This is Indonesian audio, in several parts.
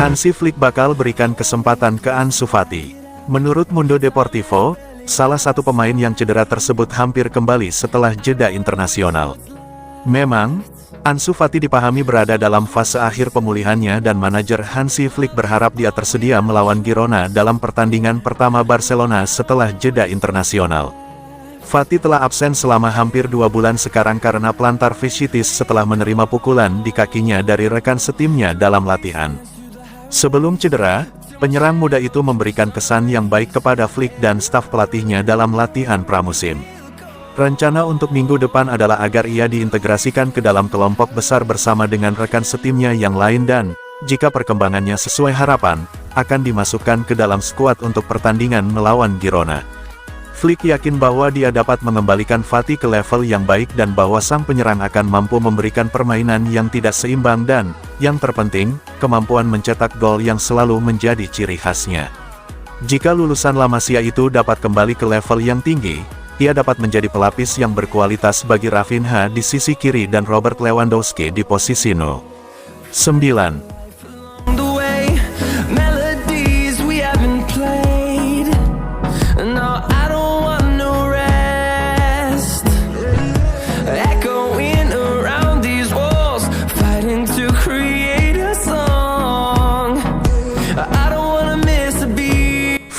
Hansi Flick bakal berikan kesempatan ke Ansu Fati. Menurut Mundo Deportivo, salah satu pemain yang cedera tersebut hampir kembali setelah jeda internasional. Memang, Ansu Fati dipahami berada dalam fase akhir pemulihannya dan manajer Hansi Flick berharap dia tersedia melawan Girona dalam pertandingan pertama Barcelona setelah jeda internasional. Fati telah absen selama hampir 2 bulan sekarang karena plantar fasciitis setelah menerima pukulan di kakinya dari rekan setimnya dalam latihan. Sebelum cedera, penyerang muda itu memberikan kesan yang baik kepada Flick dan staf pelatihnya dalam latihan pramusim. Rencana untuk minggu depan adalah agar ia diintegrasikan ke dalam kelompok besar bersama dengan rekan setimnya yang lain dan, jika perkembangannya sesuai harapan, akan dimasukkan ke dalam skuad untuk pertandingan melawan Girona. Flick yakin bahwa dia dapat mengembalikan Fati ke level yang baik dan bahwa sang penyerang akan mampu memberikan permainan yang tidak seimbang dan, yang terpenting, kemampuan mencetak gol yang selalu menjadi ciri khasnya. Jika lulusan La Masia itu dapat kembali ke level yang tinggi, ia dapat menjadi pelapis yang berkualitas bagi Rafinha di sisi kiri dan Robert Lewandowski di posisi No. 9.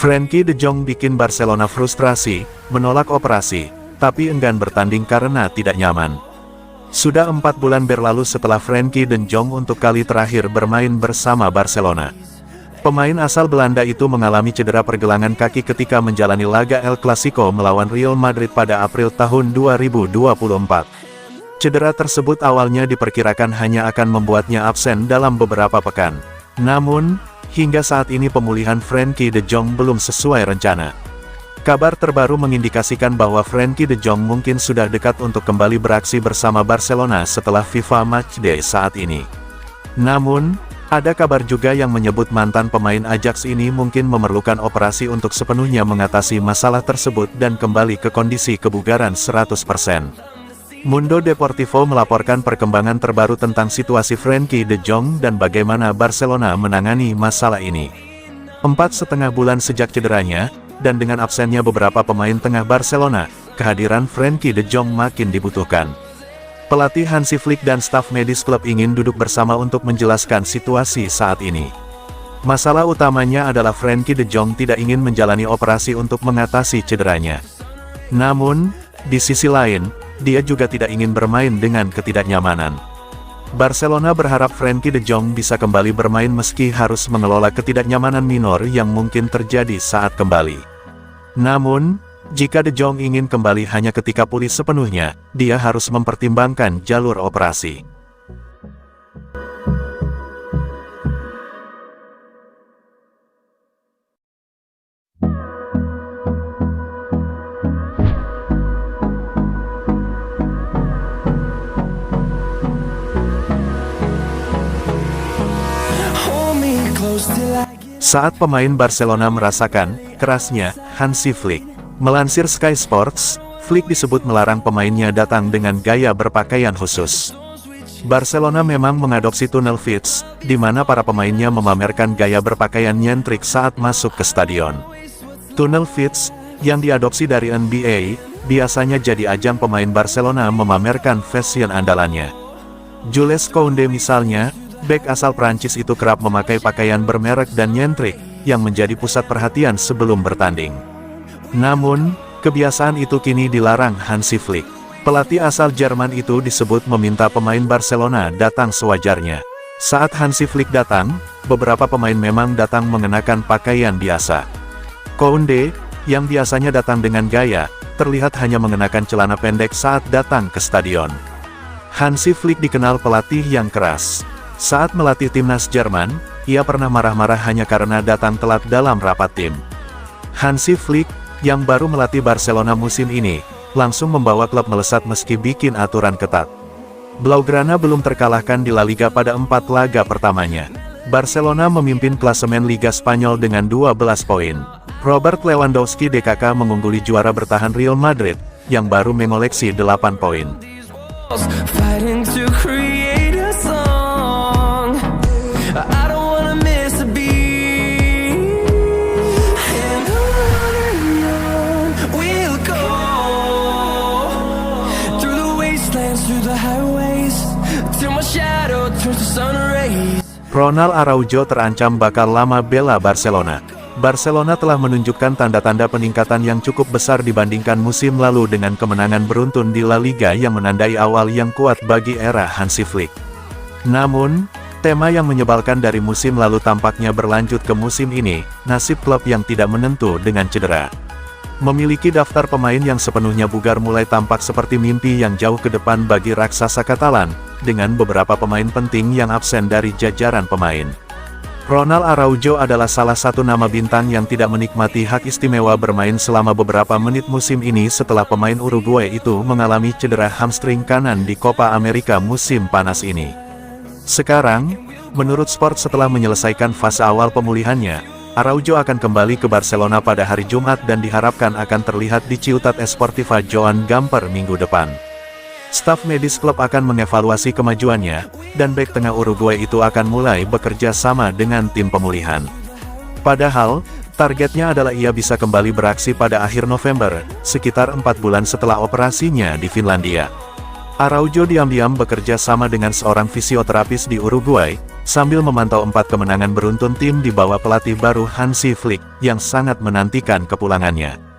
Frenkie de Jong bikin Barcelona frustrasi, menolak operasi, tapi enggan bertanding karena tidak nyaman. Sudah 4 bulan berlalu setelah Frenkie de Jong untuk kali terakhir bermain bersama Barcelona. Pemain asal Belanda itu mengalami cedera pergelangan kaki ketika menjalani laga El Clasico melawan Real Madrid pada April tahun 2024. Cedera tersebut awalnya diperkirakan hanya akan membuatnya absen dalam beberapa pekan. Namun, hingga saat ini pemulihan Frenkie de Jong belum sesuai rencana. Kabar terbaru mengindikasikan bahwa Frenkie de Jong mungkin sudah dekat untuk kembali beraksi bersama Barcelona setelah FIFA Matchday saat ini. Namun, ada kabar juga yang menyebut mantan pemain Ajax ini mungkin memerlukan operasi untuk sepenuhnya mengatasi masalah tersebut dan kembali ke kondisi kebugaran 100%. Mundo Deportivo melaporkan perkembangan terbaru tentang situasi Frenkie de Jong dan bagaimana Barcelona menangani masalah ini. 4,5 bulan sejak cederanya, dan dengan absennya beberapa pemain tengah Barcelona, kehadiran Frenkie de Jong makin dibutuhkan. Pelatih Hansi Flick dan staf medis klub ingin duduk bersama untuk menjelaskan situasi saat ini. Masalah utamanya adalah Frenkie de Jong tidak ingin menjalani operasi untuk mengatasi cederanya. Namun, di sisi lain, dia juga tidak ingin bermain dengan ketidaknyamanan. Barcelona berharap Frenkie de Jong bisa kembali bermain meski harus mengelola ketidaknyamanan minor yang mungkin terjadi saat kembali. Namun, jika de Jong ingin kembali hanya ketika pulih sepenuhnya, dia harus mempertimbangkan jalur operasi. Saat pemain Barcelona merasakan kerasnya Hansi Flick. Melansir Sky Sports, Flick disebut melarang pemainnya datang dengan gaya berpakaian khusus. Barcelona memang mengadopsi tunnel fits, di mana para pemainnya memamerkan gaya berpakaian nyentrik saat masuk ke stadion. Tunnel fits, yang diadopsi dari NBA, biasanya jadi ajang pemain Barcelona memamerkan fashion andalannya. Jules Koundé misalnya, bek asal Prancis itu kerap memakai pakaian bermerek dan nyentrik, yang menjadi pusat perhatian sebelum bertanding. Namun, kebiasaan itu kini dilarang Hansi Flick. Pelatih asal Jerman itu disebut meminta pemain Barcelona datang sewajarnya. Saat Hansi Flick datang, beberapa pemain memang datang mengenakan pakaian biasa. Koundé, yang biasanya datang dengan gaya, terlihat hanya mengenakan celana pendek saat datang ke stadion. Hansi Flick dikenal pelatih yang keras. Saat melatih timnas Jerman, ia pernah marah-marah hanya karena datang telat dalam rapat tim. Hansi Flick, yang baru melatih Barcelona musim ini, langsung membawa klub melesat meski bikin aturan ketat. Blaugrana belum terkalahkan di La Liga pada 4 laga pertamanya. Barcelona memimpin klasemen Liga Spanyol dengan 12 poin. Robert Lewandowski DKK mengungguli juara bertahan Real Madrid, yang baru mengoleksi 8 poin. Ronald Araujo terancam bakal lama bela Barcelona. Barcelona telah menunjukkan tanda-tanda peningkatan yang cukup besar dibandingkan musim lalu dengan kemenangan beruntun di La Liga yang menandai awal yang kuat bagi era Hansi Flick. Namun, tema yang menyebalkan dari musim lalu tampaknya berlanjut ke musim ini, nasib klub yang tidak menentu dengan cedera. Memiliki daftar pemain yang sepenuhnya bugar mulai tampak seperti mimpi yang jauh ke depan bagi raksasa Katalan, dengan beberapa pemain penting yang absen dari jajaran pemain. Ronald Araujo adalah salah satu nama bintang yang tidak menikmati hak istimewa bermain selama beberapa menit musim ini setelah pemain Uruguay itu mengalami cedera hamstring kanan di Copa America musim panas ini. Sekarang, menurut Sport setelah menyelesaikan fase awal pemulihannya, Araujo akan kembali ke Barcelona pada hari Jumat dan diharapkan akan terlihat di Ciutat Esportiva Joan Gamper minggu depan. Staf medis klub akan mengevaluasi kemajuannya, dan bek tengah Uruguay itu akan mulai bekerja sama dengan tim pemulihan. Padahal, targetnya adalah ia bisa kembali beraksi pada akhir November, sekitar 4 bulan setelah operasinya di Finlandia. Araujo diam-diam bekerja sama dengan seorang fisioterapis di Uruguay, sambil memantau 4 kemenangan beruntun tim di bawah pelatih baru Hansi Flick, yang sangat menantikan kepulangannya.